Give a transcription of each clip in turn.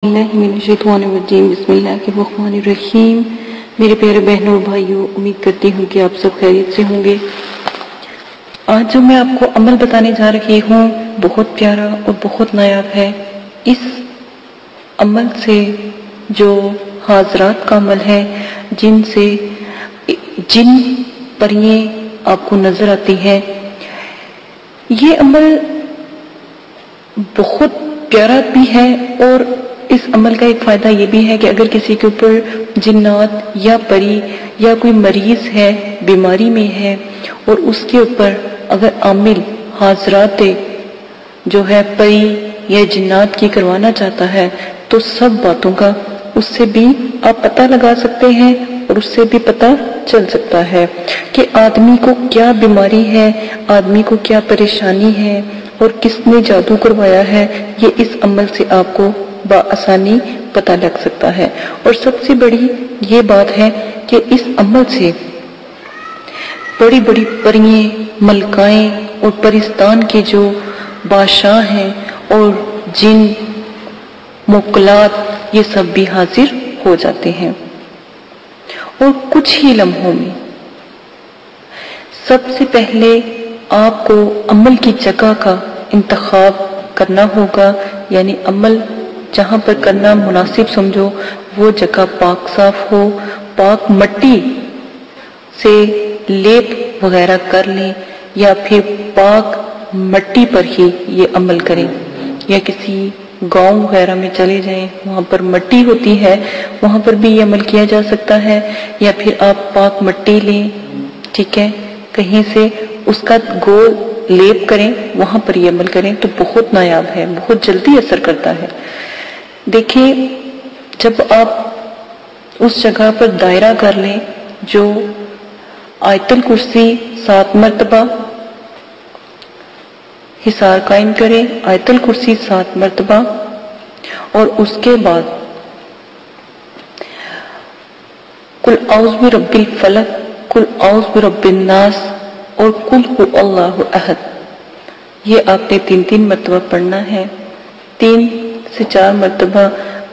اللہ من الشیطان الرجیم بسم اللہ الرحمن الرحیم۔ میرے پیارے بہنوں اور بھائیوں، امید کرتی ہوں کہ آپ سب خیریت سے ہوں گے۔ آج جو میں آپ کو عمل بتانے جا رہی ہوں بہت پیارا اور بہت نایاب ہے۔ اس عمل سے جو حاضرات کا عمل ہے، جن سے جن پریاں آپ کو نظر آتی ہیں، یہ عمل بہت پیارا بھی ہے اور اس عمل کا ایک فائدہ یہ بھی ہے کہ اگر کسی کے اوپر جنات یا پری یا کوئی مریض ہے، بیماری میں ہے، اور اس کے اوپر اگر عامل حاضرات جو ہے پری یا جنات کی کروانا چاہتا ہے تو سب باتوں کا اس سے بھی آپ پتہ لگا سکتے ہیں اور اس سے بھی پتہ چل سکتا ہے کہ آدمی کو کیا بیماری ہے، آدمی کو کیا پریشانی ہے اور کس نے جادو کروایا ہے۔ یہ اس عمل سے آپ کو بآسانی پتہ لگ سکتا ہے۔ اور سب سے بڑی یہ بات ہے کہ اس عمل سے بڑی بڑی پریاں، ملکائیں اور پرستان کے جو بادشاہ ہیں اور جن موکلات، یہ سب بھی حاضر ہو جاتے ہیں۔ اور کچھ ہی لمحوں میں سب سے پہلے آپ کو عمل کی جگہ کا انتخاب کرنا ہوگا، یعنی عمل جہاں پر کرنا مناسب سمجھو وہ جگہ پاک صاف ہو، پاک مٹی سے لیپ وغیرہ کر لیں یا پھر پاک مٹی پر ہی یہ عمل کریں، یا کسی گاؤں وغیرہ میں چلے جائیں، وہاں پر مٹی ہوتی ہے، وہاں پر بھی یہ عمل کیا جا سکتا ہے، یا پھر آپ پاک مٹی لیں، ٹھیک ہے، کہیں سے اس کا گول لیپ کریں، وہاں پر یہ عمل کریں تو بہت نایاب ہے، بہت جلدی اثر کرتا ہے۔ دیکھیں، جب آپ اس جگہ پر دائرہ کر لیں، جو آیت الکرسی 7 مرتبہ حصار قائم کریں، آیت الکرسی 7 مرتبہ، اور اس کے بعد قل اعوذ برب الفلق، قل اعوذ برب الناس اور قل هو اللہ احد، یہ آپ نے 3 مرتبہ پڑھنا ہے۔ 3 سے 4 مرتبہ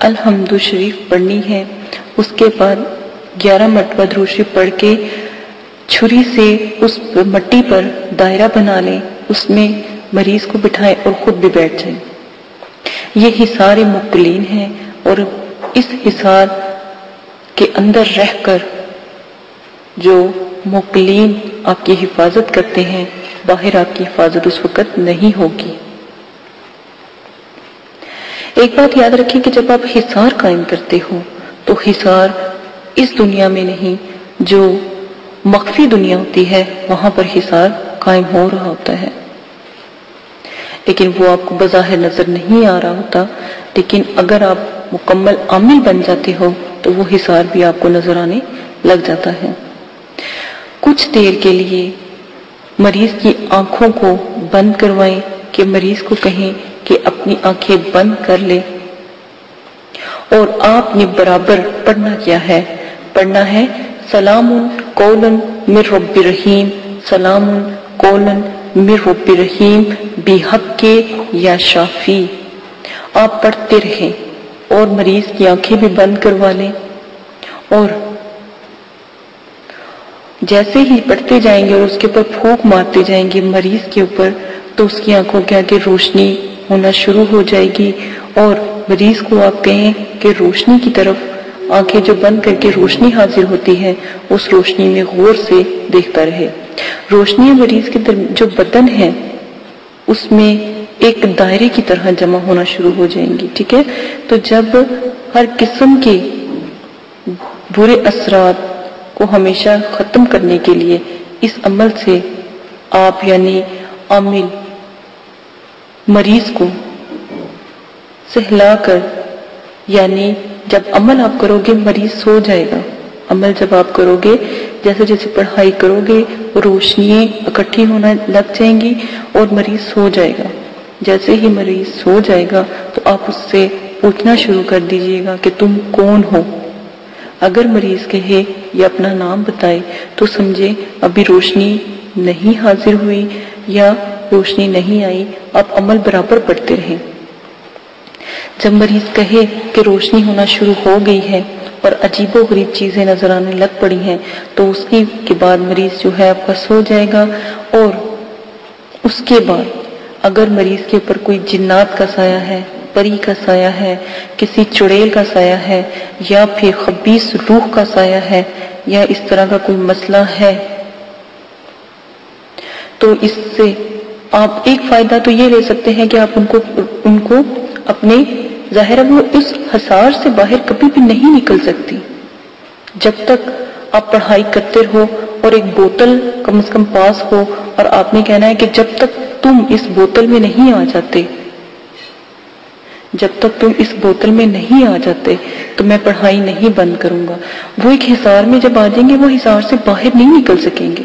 الحمد شریف پڑھنی ہے۔ اس کے بعد 11 مرتبہ درود شریف پڑھ کے چھری سے اس مٹی پر دائرہ بنا لیں، اس میں مریض کو بٹھائیں اور خود بھی بیٹھ جائیں۔ یہ حصار مبتلین ہے، اور اس حصار کے اندر رہ کر جو مبتلین آپ کی حفاظت کرتے ہیں، باہر آپ کی حفاظت اس وقت نہیں ہوگی۔ ایک بات یاد رکھیں کہ جب آپ حصار قائم کرتے ہو تو حصار اس دنیا میں نہیں، جو مخفی دنیا ہوتی ہے وہاں پر حصار قائم ہو رہا ہوتا ہے، لیکن وہ آپ کو بظاہر نظر نہیں آ رہا ہوتا، لیکن اگر آپ مکمل عامل بن جاتے ہو تو وہ حصار بھی آپ کو نظر آنے لگ جاتا ہے۔ کچھ دیر کے لیے مریض کی آنکھوں کو بند کروائیں، کہ مریض کو کہیں کہ اپنی آنکھیں بند کر لے، اور آپ نے برابر پڑھنا کیا ہے؟ پڑھنا ہے سلام قولا من رب رحیم، سلام قولا من رب رحیم بحق یا شافی۔ آپ پڑھتے رہیں اور مریض کی آنکھیں بھی بند کروا لیں، اور جیسے ہی پڑھتے جائیں گے اور اس کے اوپر پھونک مارتے جائیں گے مریض کے اوپر، تو اس کی آنکھوں کے آگے روشنی ہونا شروع ہو جائے گی، اور مریض کو آپ کہیں کہ روشنی کی طرف آنکھیں جو بند کر کے روشنی حاضر ہوتی ہے اس روشنی میں غور سے دیکھتا رہے۔ روشنی مریض کے جو بدن ہے اس میں ایک دائرے کی طرح جمع ہونا شروع ہو جائیں گی، ٹھیک ہے۔ تو جب ہر قسم کے برے اثرات کو ہمیشہ ختم کرنے کے لیے اس عمل سے آپ یعنی عامل مریض کو سہلا کر، یعنی جب عمل آپ کرو گے مریض سو جائے گا، عمل جب آپ کرو گے جیسے جیسے پڑھائی کرو گے روشنیاں اکٹھی ہونا لگ جائیں گی اور مریض سو جائے گا۔ جیسے ہی مریض سو جائے گا تو آپ اس سے پوچھنا شروع کر دیجئے گا کہ تم کون ہو۔ اگر مریض کہے یا اپنا نام بتائے تو سمجھے ابھی روشنی نہیں حاضر ہوئی یا روشنی نہیں آئی، آپ عمل برابر پڑھتے رہیں۔ جب مریض کہے کہ روشنی ہونا شروع ہو گئی ہے اور عجیب و غریب چیزیں نظر آنے لگ پڑی ہیں، تو اس کے بعد مریض جو ہے آپ کا سو جائے گا، اور اس کے بعد اگر مریض کے اوپر کوئی جنات کا سایہ ہے، پری کا سایہ ہے، کسی چڑیل کا سایہ ہے، یا پھر خبیث روح کا سایہ ہے، یا اس طرح کا کوئی مسئلہ ہے، تو اس سے آپ ایک فائدہ تو یہ لے سکتے ہیں کہ آپ ان کو اپنے ظاہر وہ اس حصار سے باہر کبھی بھی نہیں نکل سکتی جب تک آپ پڑھائی کرتے رہو، اور ایک بوتل کم از کم پاس ہو، اور آپ نے کہنا ہے کہ جب تک تم اس بوتل میں نہیں آ جاتے، جب تک تم اس بوتل میں نہیں آ جاتے تو میں پڑھائی نہیں بند کروں گا۔ وہ ایک حصار میں جب آ جائیں گے وہ حصار سے باہر نہیں نکل سکیں گے۔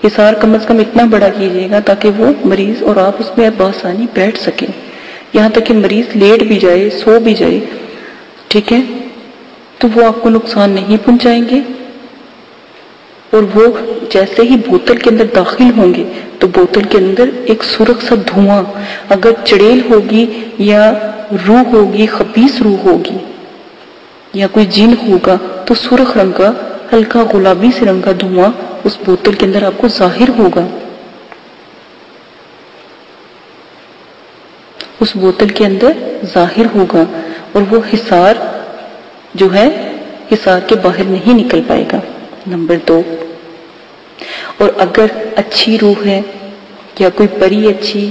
حصار کم از کم اتنا بڑا کیجیے گا تاکہ وہ مریض اور آپ اس میں بآسانی بیٹھ سکیں، یہاں تک کہ مریض لیٹ بھی جائے، سو بھی جائے، ٹھیک ہے، تو وہ آپ کو نقصان نہیں پہنچائیں گے۔ اور وہ جیسے ہی بوتل کے اندر داخل ہوں گے تو بوتل کے اندر ایک سرخ سا دھواں، اگر چڑیل ہوگی یا روح ہوگی، خبیث روح ہوگی یا کوئی جن ہوگا، تو سرخ رنگ کا ہلکا گلابی سے رنگ کا دھواں اس بوتل کے اندر آپ کو ظاہر ہوگا، اس بوتل کے اندر ظاہر ہوگا، اور وہ حصار جو ہے حصار کے باہر نہیں نکل پائے گا۔ نمبر 2، اور اگر اچھی روح ہے یا کوئی پری اچھی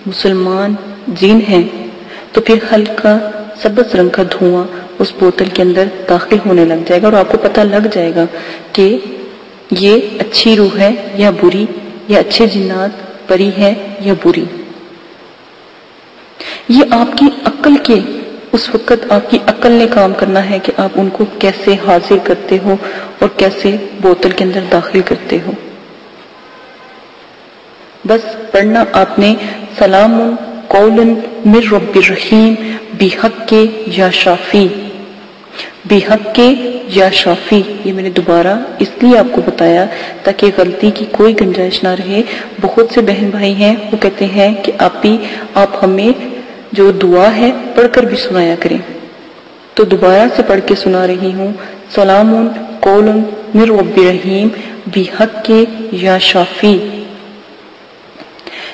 مسلمان جن ہے تو پھر ہلکا سبز رنگ کا دھواں اس بوتل کے اندر داخل ہونے لگ جائے گا، اور آپ کو پتہ لگ جائے گا کہ یہ اچھی روح ہے یا بری، یا اچھے جنات پری ہے یا بری۔ یہ آپ کی عقل کے اس وقت آپ کی عقل نے کام کرنا ہے کہ آپ ان کو کیسے حاضر کرتے ہو اور کیسے بوتل کے اندر داخل کرتے ہو۔ بس پڑھنا آپ نے سلام قول من رب الرحیم بحق یا شافی، بحق یا شافی، یہ میں نے دوبارہ اس لیے آپ کو بتایا تاکہ غلطی کی کوئی گنجائش نہ رہے۔ بہت سے بہن بھائی ہیں وہ کہتے ہیں کہ آپ ہمیں جو دعا ہے پڑھ کر بھی سنایا کریں، تو دوبارہ سے پڑھ کے سنا رہی ہوں، سلام قول من رب الرحیم بحق یا شافی۔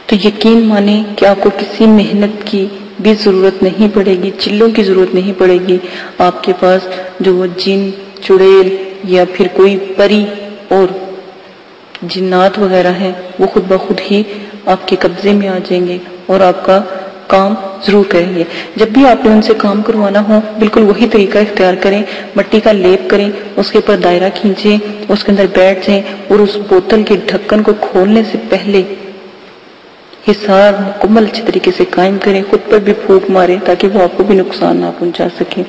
تو یقین مانیں کہ آپ کو کسی محنت کی بھی ضرورت نہیں پڑے گی، چلوں کی ضرورت نہیں پڑے گی، آپ کے پاس جو وہ جن، چڑیل یا پھر کوئی پری اور جنات وغیرہ ہیں وہ خود بخود ہی آپ کے قبضے میں آ جائیں گے اور آپ کا کام ضرور کریں گے۔ جب بھی آپ نے ان سے کام کروانا ہو بالکل وہی طریقہ اختیار کریں، مٹی کا لیپ کریں، اس کے اوپر دائرہ کھینچیں، اس کے اندر بیٹھ جائیں، اور اس بوتل کے ڈھکن کو کھولنے سے پہلے حصار مکمل اچھی طریقے سے قائم کریں، خود پر بھی پھونک ماریں تاکہ وہ آپ کو بھی نقصان نہ پہنچا سکیں۔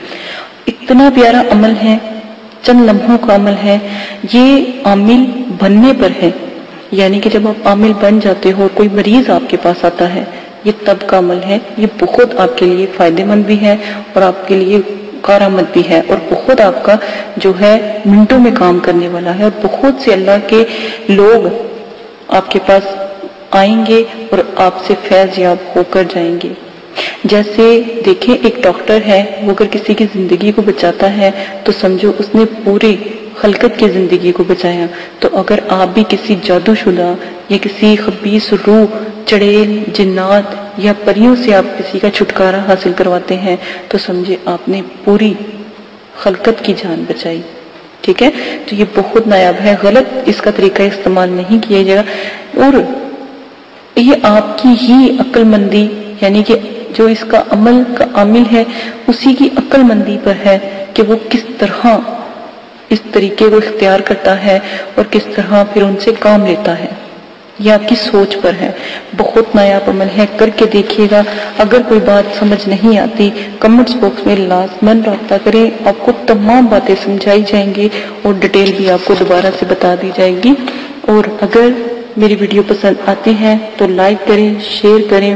اتنا پیارا عمل ہے، چند لمحوں کا عمل ہے، یہ عامل بننے پر ہے، یعنی کہ جب آپ عامل بن جاتے ہو، کوئی مریض آپ کے پاس آتا ہے، یہ تب کا عمل ہے۔ یہ بہت آپ کے لیے فائدہ مند بھی ہے اور آپ کے لیے کارآمد بھی ہے، اور بہت آپ کا جو ہے منٹوں میں کام کرنے والا ہے، اور بہت سے اللہ کے لوگ آپ کے پاس آئیں گے اور آپ سے فیض یاب ہو کر جائیں گے۔ جیسے دیکھیں ایک ڈاکٹر ہے، وہ اگر کسی کی زندگی کو بچاتا ہے تو سمجھو اس نے پوری خلقت کی زندگی کو بچایا۔ تو اگر آپ بھی کسی جادو شدہ یا کسی خبیث روح، چڑیل، جنات یا پریوں سے آپ کسی کا چھٹکارا حاصل کرواتے ہیں تو سمجھے آپ نے پوری خلقت کی جان بچائی، ٹھیک ہے؟ تو یہ بہت نایاب ہے، غلط اس کا طریقہ استعمال نہیں کیا جائے گا، اور یہ آپ کی ہی عقل مندی، یعنی کہ جو اس کا عمل کا عامل ہے اسی کی عقل مندی پر ہے کہ وہ کس طرح اس طریقے کو اختیار کرتا ہے اور کس طرح پھر ان سے کام لیتا ہے، یہ آپ کی سوچ پر ہے۔ بہت نایاب عمل ہے، کر کے دیکھیے گا۔ اگر کوئی بات سمجھ نہیں آتی کمنٹس باکس میں لازماً رابطہ کریں، آپ کو تمام باتیں سمجھائی جائیں گی اور ڈیٹیل بھی آپ کو دوبارہ سے بتا دی جائے گی۔ اور اگر میری ویڈیو پسند آتی ہے تو لائک کریں، شیئر کریں،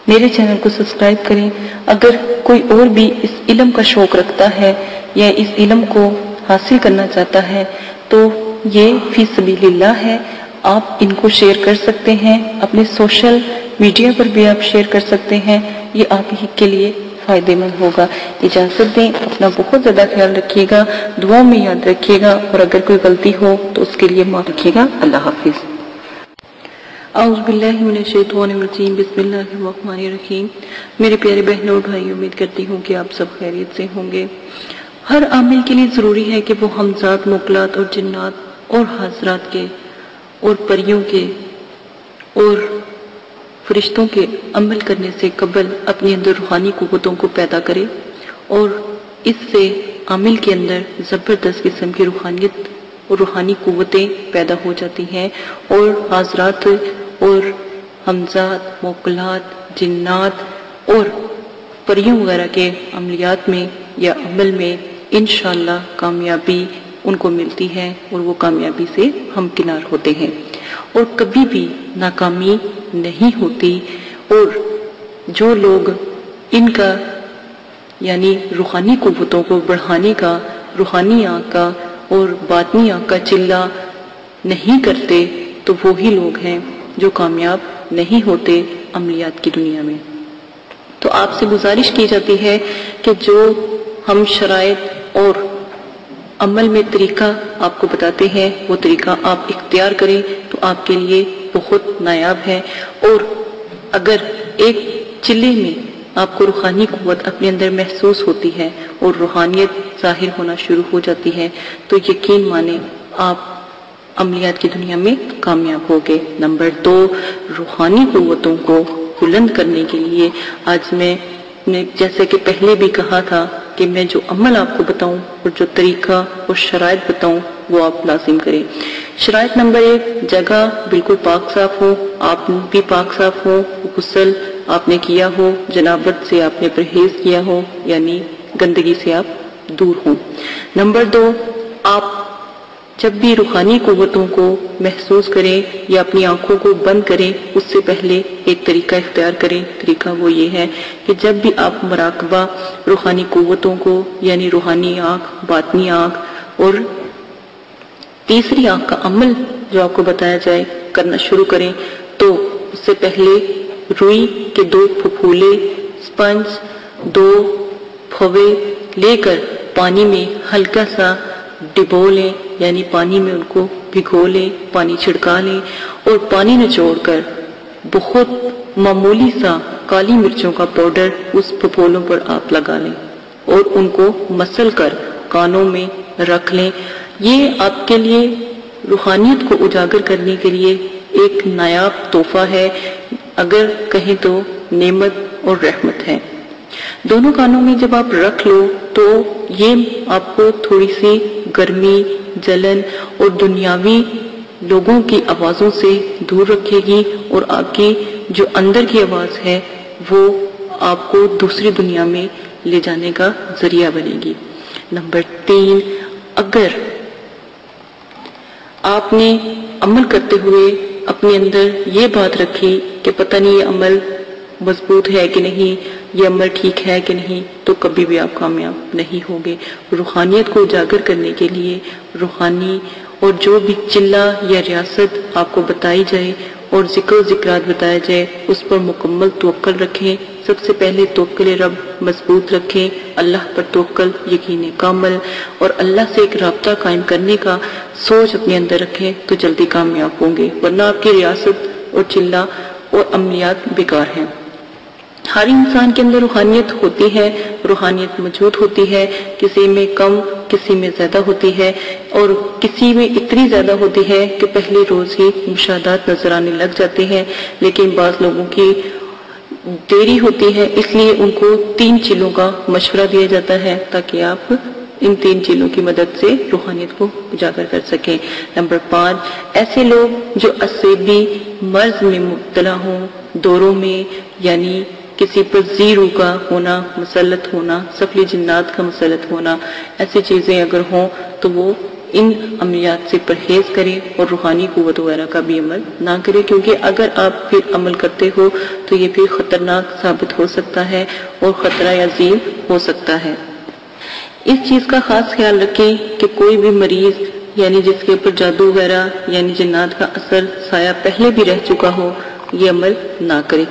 میرے چینل کو سبسکرائب کریں۔ اگر کوئی اور بھی اس علم کا شوق رکھتا ہے یا اس علم کو حاصل کرنا چاہتا ہے تو یہ فی سبیل اللہ ہے، آپ ان کو شیئر کر سکتے ہیں، اپنے سوشل میڈیا پر بھی آپ شیئر کر سکتے ہیں، یہ آپ ہی کے لیے فائدے مند ہوگا۔ اجازت دیں، اپنا بہت زیادہ خیال رکھیے گا، دعاؤں میں یاد رکھیے گا، اور اگر کوئی غلطی ہو تو اس کے لیے معاف رکھیے گا۔ اللہ حافظ۔ اعوذ باللہ من الشیطان الرجیم، بسم اللہ الرحمن الرحیم۔ میرے پیارے بہنوں اور بھائی، امید کرتی ہوں کہ آپ سب خیریت سے ہوں گے۔ ہر عامل کے لیے ضروری ہے کہ وہ ہمزاد، موکلات اور جنات اور حضرات کے اور پریوں کے اور فرشتوں کے عمل کرنے سے قبل اپنے اندر روحانی قوتوں کو پیدا کرے، اور اس سے عامل کے اندر زبردست قسم کی روحانیت اور روحانی قوتیں پیدا ہو جاتی ہیں، اور حضرات اور ہمزاد، موکلات، جنات اور پریوں وغیرہ کے عملیات میں یا عمل میں انشاءاللہ کامیابی ان کو ملتی ہے، اور وہ کامیابی سے ہمکنار ہوتے ہیں، اور کبھی بھی ناکامی نہیں ہوتی۔ اور جو لوگ ان کا یعنی روحانی قوتوں کو بڑھانے کا، روحانی آنکھ کا اور باطنی آنکھ کا چلہ نہیں کرتے، تو وہی لوگ ہیں جو کامیاب نہیں ہوتے عملیات کی دنیا میں۔ تو آپ سے گزارش کی جاتی ہے کہ جو ہم شرائط اور عمل میں طریقہ آپ کو بتاتے ہیں، وہ طریقہ آپ اختیار کریں تو آپ کے لیے بہت نایاب ہے۔ اور اگر ایک چلے میں آپ کو روحانی قوت اپنے اندر محسوس ہوتی ہے اور روحانیت ظاہر ہونا شروع ہو جاتی ہے، تو یقین مانیں آپ عملیات کی دنیا میں کامیاب ہوگے۔ نمبر 2، روحانی قوتوں کو بلند کرنے کے لیے آج میں نے جیسے کہ پہلے بھی کہا تھا کہ میں جو عمل آپ کو بتاؤں اور جو طریقہ اور شرائط بتاؤں وہ آپ لازم کریں۔ شرائط نمبر 1، جگہ بالکل پاک صاف ہو، آپ بھی پاک صاف ہو، غسل آپ نے کیا ہو، جنابت سے آپ نے پرہیز کیا ہو، یعنی گندگی سے آپ دور ہوں۔ نمبر 2، آپ جب بھی روحانی قوتوں کو محسوس کریں یا اپنی آنکھوں کو بند کریں، اس سے پہلے ایک طریقہ اختیار کریں۔ طریقہ وہ یہ ہے کہ جب بھی آپ مراقبہ روحانی قوتوں کو یعنی روحانی آنکھ، باطنی آنکھ اور تیسری آنکھ کا عمل جو آپ کو بتایا جائے کرنا شروع کریں، تو اس سے پہلے روئی کے 2 پھپھولے، سپنج 2 پھوے لے کر پانی میں ہلکا سا ڈبو لیں، یعنی پانی میں ان کو بھگو لیں، پانی چھڑکا لیں، اور پانی نچوڑ کر بہت معمولی سا کالی مرچوں کا پاؤڈر اس پھپھولوں پر آپ لگا لیں اور ان کو مسل کر کانوں میں رکھ لیں۔ یہ آپ کے لیے روحانیت کو اجاگر کرنے کے لیے ایک نایاب تحفہ ہے، اگر کہیں تو نعمت اور رحمت ہے۔ دونوں کانوں میں جب آپ رکھ لو تو یہ آپ کو تھوڑی سی گرمی، جلن اور دنیاوی لوگوں کی آوازوں سے دور رکھے گی، اور آپ کی جو اندر کی آواز ہے وہ آپ کو دوسری دنیا میں لے جانے کا ذریعہ بنے گی۔ نمبر 3، اگر آپ نے عمل کرتے ہوئے اپنے اندر یہ بات رکھی کہ پتہ نہیں یہ عمل مضبوط ہے کہ نہیں، یہ عمل ٹھیک ہے کہ نہیں، تو کبھی بھی آپ کامیاب نہیں ہوگے۔ روحانیت کو اجاگر کرنے کے لیے روحانی اور جو بھی چلہ یا ریاست آپ کو بتائی جائے اور ذکر و ذکرات بتایا جائے، اس پر مکمل توکل رکھیں۔ سب سے پہلے توکل رب مضبوط رکھیں، اللہ پر توکل، یقین کامل، اور اللہ سے ایک رابطہ قائم کرنے کا سوچ اپنے اندر رکھیں تو جلدی کامیاب ہوں گے، ورنہ آپ کی ریاست اور چلہ اور عملیات بیکار ہیں۔ ہر انسان کے اندر روحانیت ہوتی ہے، روحانیت موجود ہوتی ہے، کسی میں کم، کسی میں زیادہ ہوتی ہے، اور کسی میں اتنی زیادہ ہوتی ہے کہ پہلے روز ہی مشاہدات نظر آنے لگ جاتے ہیں، لیکن بعض لوگوں کی دیری ہوتی ہے، اس لیے ان کو 3 چیزوں کا مشورہ دیا جاتا ہے تاکہ آپ ان 3 چیزوں کی مدد سے روحانیت کو اجاگر کر سکیں۔ نمبر 5، ایسے لوگ جو عصبی مرض میں مبتلا ہوں، دوروں میں یعنی کسی پر زیرو کا ہونا، مسلط ہونا، سفلی جنات کا مسلط ہونا، ایسی چیزیں اگر ہوں تو وہ ان عملیات سے پرہیز کریں اور روحانی قوت وغیرہ کا بھی عمل نہ کریں، کیونکہ اگر آپ پھر عمل کرتے ہو تو یہ پھر خطرناک ثابت ہو سکتا ہے اور خطرہ عظیم ہو سکتا ہے۔ اس چیز کا خاص خیال رکھیں کہ کوئی بھی مریض یعنی جس کے اوپر جادو وغیرہ یعنی جنات کا اثر سایہ پہلے بھی رہ چکا ہو، یہ عمل نہ کرے۔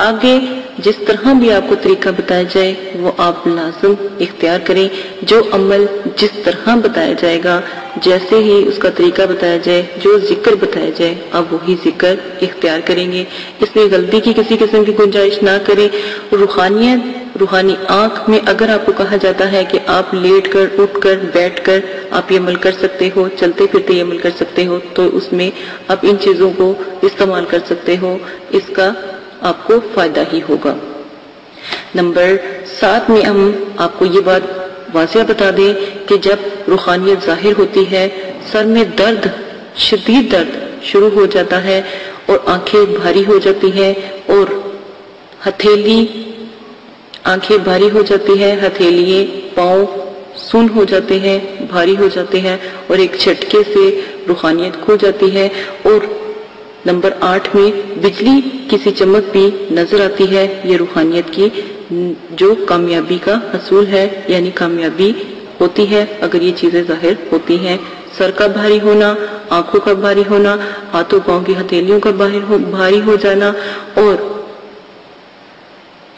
آگے جس طرح بھی آپ کو طریقہ بتایا جائے وہ آپ لازم اختیار کریں. جو عمل جس طرح بتایا جائے گا، جیسے ہی اس کا طریقہ بتایا جائے، جو ذکر بتایا جائے، آپ وہی ذکر اختیار کریں گے. اس میں غلطی کی کسی قسم کی گنجائش نہ کریں. روحانی آنکھ میں اگر آپ کو کہا جاتا ہے کہ آپ لیٹ کر، اٹھ کر، بیٹھ کر آپ یہ عمل کر سکتے ہو، چلتے پھرتے یہ عمل کر سکتے ہو، تو اس میں آپ ان چیزوں کو استعمال کر سکتے ہو. اس کا آپ کو فائدہ ہی ہوگا. نمبر 7 میں ہم آپ کو یہ بات واضح بتا دیں کہ جب روحانیت ظاہر ہوتی ہے، سر میں درد، شدید درد شروع ہو جاتا ہے اور آنکھیں بھاری ہو جاتی ہیں اور آنکھیں بھاری ہو جاتی ہے، ہتھیلیے پاؤں سن ہو جاتے ہیں، بھاری ہو جاتے ہیں اور ایک جھٹکے سے روحانیت کھو جاتی ہے. اور نمبر 8 میں بجلی کسی چمک بھی نظر آتی ہے. یہ روحانیت کی جو کامیابی کا حصول ہے، یعنی کامیابی ہوتی ہے اگر یہ چیزیں ظاہر ہوتی ہیں. سر کا بھاری ہونا، آنکھوں کا بھاری ہونا، ہاتھوں پاؤں کی ہتھیلیوں کا بھاری ہو جانا اور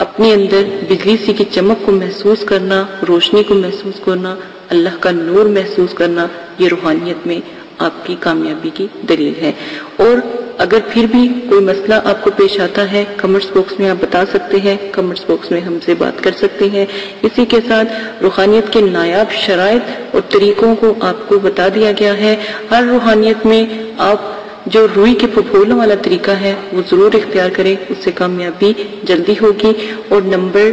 اپنے اندر بجلی سی کی چمک کو محسوس کرنا، روشنی کو محسوس کرنا، اللہ کا نور محسوس کرنا، یہ روحانیت میں آپ کی کامیابی کی دلیل ہے. اور اگر پھر بھی کوئی مسئلہ آپ کو پیش آتا ہے، کمنٹس باکس میں آپ بتا سکتے ہیں، کمنٹس باکس میں ہم سے بات کر سکتے ہیں. اسی کے ساتھ روحانیت کے نایاب شرائط اور طریقوں کو آپ کو بتا دیا گیا ہے. ہر روحانیت میں آپ جو روئی کے پھپھولوں والا طریقہ ہے وہ ضرور اختیار کریں، اس سے کامیابی جلدی ہوگی. اور نمبر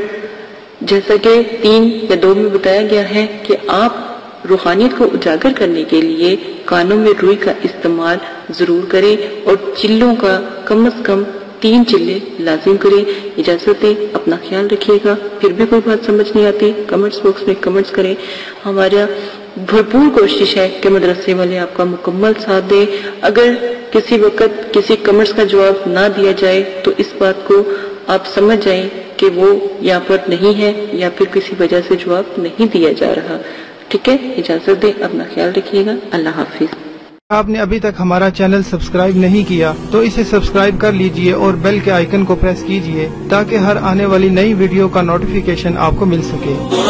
جیسا کہ 3 یا 2 میں بتایا گیا ہے کہ آپ روحانیت کو اجاگر کرنے کے لیے کانوں میں روئی کا استعمال ضرور کریں اور چلوں کا کم از کم 3 چلے لازم کریں. اجازت دیں، اپنا خیال رکھیے گا. پھر بھی کوئی بات سمجھ نہیں آتی کمنٹس باکس میں کمنٹس کریں. ہمارا بھرپور کوشش ہے کہ مدرسے والے آپ کا مکمل ساتھ دیں. اگر کسی وقت کسی کمنٹس کا جواب نہ دیا جائے تو اس بات کو آپ سمجھ جائیں کہ وہ یہاں پر نہیں ہے یا پھر کسی وجہ سے جواب نہیں دیا جا رہا. ٹھیک ہے، اجازت دیں، اپنا خیال رکھیے گا. اللہ حافظ. آپ نے ابھی تک ہمارا چینل سبسکرائب نہیں کیا تو اسے سبسکرائب کر لیجئے اور بیل کے آئیکن کو پریس کیجئے تاکہ ہر آنے والی نئی ویڈیو کا نوٹیفیکیشن آپ کو مل سکے.